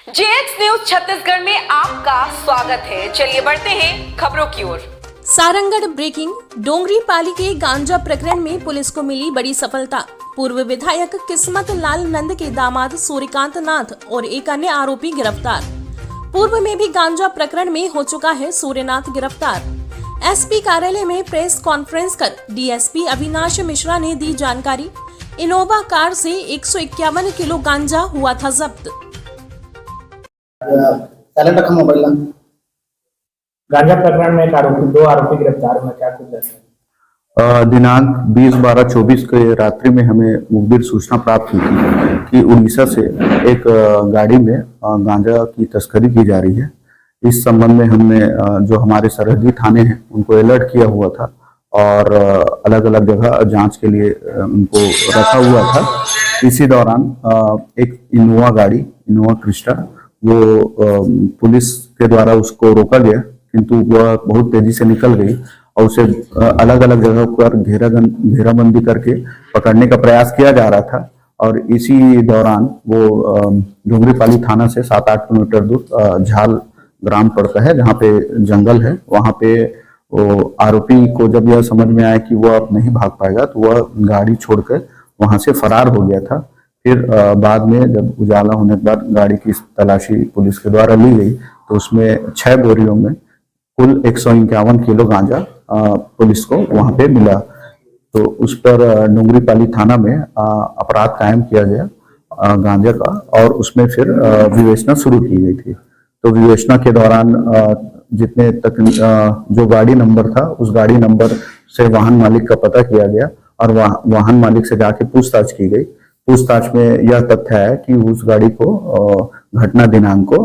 JX news Chhattisgarh में आपका स्वागत है। चलिए बढ़ते हैं खबरों की ओर। सारंगढ़ ब्रेकिंग। डोंगरी पाली के गांजा प्रकरण में पुलिस को मिली बड़ी सफलता। पूर्व विधायक किस्मत लाल नंद के दामाद सूर्यकांत नाथ और एक अन्य आरोपी गिरफ्तार। पूर्व में भी गांजा प्रकरण में हो चुका है सूर्यनाथ गिरफ्तार। एसपी कार्यालय में प्रेस कॉन्फ्रेंस कर डीएसपी अविनाश मिश्रा ने दी जानकारी। इनोवा कार से 151 किलो गांजा हुआ था जब्त। मोबाइल गांजा प्रकरण में दो आरोपी गिरफ्तार हुए, क्या कुछ है? दिनांक 20/12/24 के रात्रि में हमें मुखबिर सूचना प्राप्त हुई थी कि उड़ीसा से एक गाड़ी में गांजा की तस्करी की जा रही है। इस संबंध में हमने जो हमारे सरहदी थाने हैं उनको अलर्ट किया हुआ था और अलग अलग जगह जांच के लिए उनको रखा हुआ था। इसी दौरान एक इनोवा क्रिस्टा वो पुलिस के द्वारा उसको रोका गया, किंतु वह बहुत तेजी से निकल गई और उसे अलग अलग जगह पर घेराबंदी करके पकड़ने का प्रयास किया जा रहा था। और इसी दौरान वो डोंगरीपाली थाना से 7-8 किलोमीटर दूर झाल ग्राम पड़ता है, जहाँ पे जंगल है। वहाँ पे वो आरोपी को जब यह समझ में आया कि वह अब नहीं भाग पाएगा तो वह गाड़ी छोड़कर वहाँ से फरार हो गया था। फिर बाद में जब उजाला होने के बाद गाड़ी की तलाशी पुलिस के द्वारा ली गई तो उसमें 6 बोरियों में कुल 151 किलो गांजा पुलिस को वहां पे मिला। तो उस पर डोंगरीपाली थाना में अपराध कायम किया गया गांजा का और उसमें फिर विवेचना शुरू की गई थी। तो विवेचना के दौरान जितने तक जो गाड़ी नंबर था उस गाड़ी नंबर से वाहन मालिक का पता किया गया और वाहन मालिक से जाके पूछताछ की गई। पूछताछ में यह तथ्य है कि उस गाड़ी को घटना दिनांक को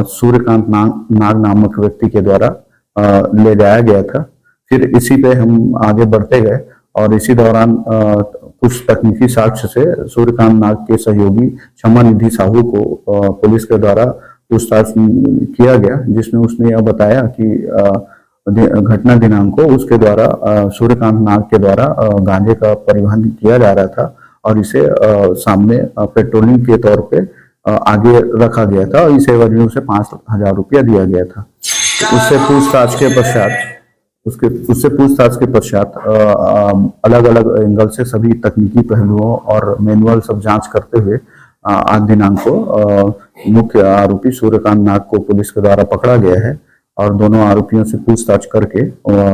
सूर्यकांत नाग नामक व्यक्ति के द्वारा ले जाया गया था। फिर इसी पे हम आगे बढ़ते गए और इसी दौरान कुछ तकनीकी साक्ष्य से सूर्यकांत नाग के सहयोगी क्षमा निधि साहू को पुलिस के द्वारा पूछताछ किया गया, जिसमें उसने यह बताया कि घटना दिनांक को उसके द्वारा सूर्यकांत नाग के द्वारा गांजे का परिवहन किया जा रहा था और इसे सामने पेट्रोलिंग के तौर पे आगे रखा गया था और इस एवज में उसे 5,000 रुपया दिया गया था। उससे पूछताछ के पश्चात अलग अलग एंगल से सभी तकनीकी पहलुओं और मैनुअल सब जांच करते हुए आज दिनांक को मुख्य आरोपी सूर्यकांत नाग को पुलिस के द्वारा पकड़ा गया है और दोनों आरोपियों से पूछताछ करके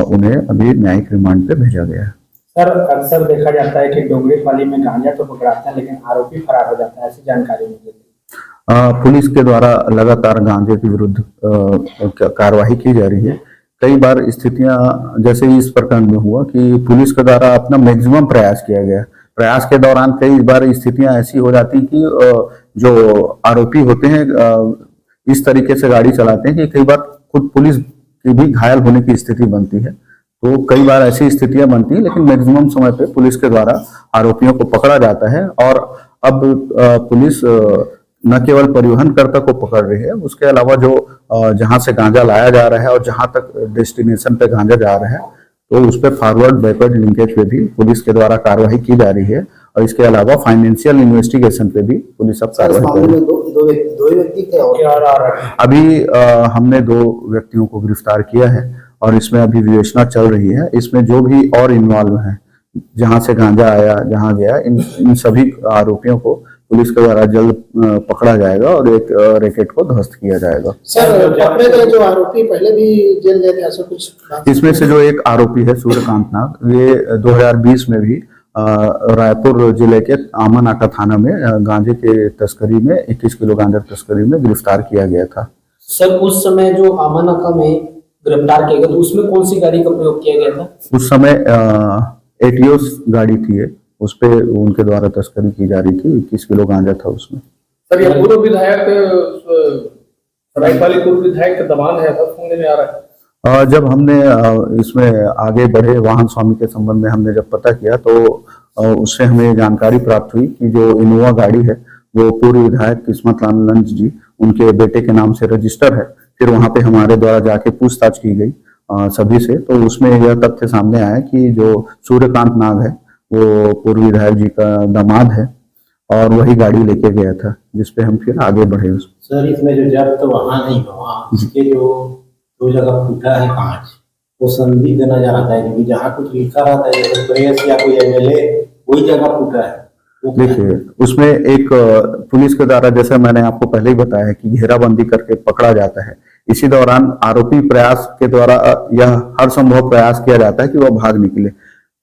उन्हें अभी न्यायिक रिमांड पे भेजा गया है। सर, अक्सर देखा जाता है कि डोंगरीपाली में गांजा तो पकड़ाते हैं लेकिन आरोपी फरार हो जाता है, ऐसी जानकारी मिली थी। पुलिस के द्वारा लगातार गांजे के विरुद्ध कार्रवाई की जा रही है। कई बार स्थितियां जैसे इस प्रकरण में हुआ कि पुलिस के द्वारा अपना मैक्सिमम प्रयास किया गया। प्रयास के दौरान कई बार स्थितियां ऐसी हो जाती कि जो आरोपी होते हैं इस तरीके से गाड़ी चलाते हैं कि कई बार खुद पुलिस की भी घायल होने की स्थिति बनती है। तो कई बार ऐसी स्थितियां बनती हैं, लेकिन मैक्सिमम समय पे पुलिस के द्वारा आरोपियों को पकड़ा जाता है। और अब पुलिस न केवल परिवहनकर्ता को पकड़ रही है, उसके अलावा जो जहां से गांजा लाया जा रहा है और जहां तक डेस्टिनेशन पे गांजा जा रहा है तो उस पर फॉरवर्ड बैकवर्ड लिंकेज पे भी पुलिस के द्वारा कार्रवाई की जा रही है। और इसके अलावा फाइनेंशियल इन्वेस्टिगेशन पे भी पुलिस अब कार्रवाई कर रही है। दो व्यक्ति थे और अभी हमने 2 व्यक्तियों को गिरफ्तार किया है और इसमें अभी विवेचना चल रही है। इसमें जो भी और इन्वॉल्व है, जहां से गांजा आया, जहां गया, इन सभी आरोपियों को पुलिस के द्वारा जल्द पकड़ा जाएगा और एक रैकेट को ध्वस्त किया जाएगा। सर, पकड़े गए जो आरोपी पहले भी जेल गए थे, ऐसा कुछ? इसमें से जो एक आरोपी है सूर्यकांत नाग, ये 2020 में भी रायपुर जिले के आमानाका थाना में गांजे के तस्करी में 21 किलो गांजा तस्करी में गिरफ्तार किया गया था। सर, उस समय जो आमानाका में गिरफ्तार किया गया तो उसमें कौन सी गाड़ी का प्रयोग किया गया था? उस समय एटियोस गाड़ी थी, उस पे उनके द्वारा तस्करी की जा रही थी। 21 किलो गांजा था उसमें। सर, ये पूर्व विधायक सरायपाली पूर्व विधायक का दबान है, सब सुनने में आ रहा है। जब हमने इसमें आगे बढ़े, वाहन स्वामी के संबंध में हमने जब पता किया तो उससे हमें जानकारी प्राप्त हुई कि जो इनोवा गाड़ी है वो पूर्व विधायक किस्मत लाल नंद जी उनके बेटे के नाम से रजिस्टर है। फिर वहां पे हमारे द्वारा जाके पूछताछ की गई सभी से, तो उसमें यह तथ्य सामने आया कि जो सूर्यकांत नाग है वो पूर्व विधायक जी का दामाद है और वही गाड़ी लेके गया था, जिसपे हम फिर आगे बढ़े उसमें। सर इसमें जो जब्त वहाँ नहीं हुआ, इसके जो दो जगह फूटा है कांच, वो संदिग्ध नजर आता है, क्योंकि जहाँ कुछ लिखा रहता है जैसे प्रेस या कोई एमएलए, वही जगह फूटा है। देखिए, उसमें एक पुलिस के द्वारा, जैसे मैंने आपको पहले ही बताया कि घेराबंदी करके पकड़ा जाता है, इसी दौरान आरोपी प्रयास के द्वारा यह हर संभव प्रयास किया जाता है कि वह भाग निकले।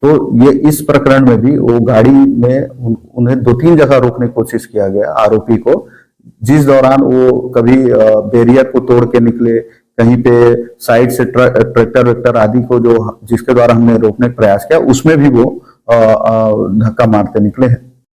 तो ये इस प्रकरण में भी वो गाड़ी में उन्हें 2-3 जगह रोकने की कोशिश किया गया आरोपी को, जिस दौरान वो कभी बैरियर को तोड़ के निकले, कहीं पे साइड से ट्रैक्टर वेक्टर आदि को जो जिसके द्वारा हमने रोकने का प्रयास किया, उसमें भी वो धक्का मारते निकले हैं।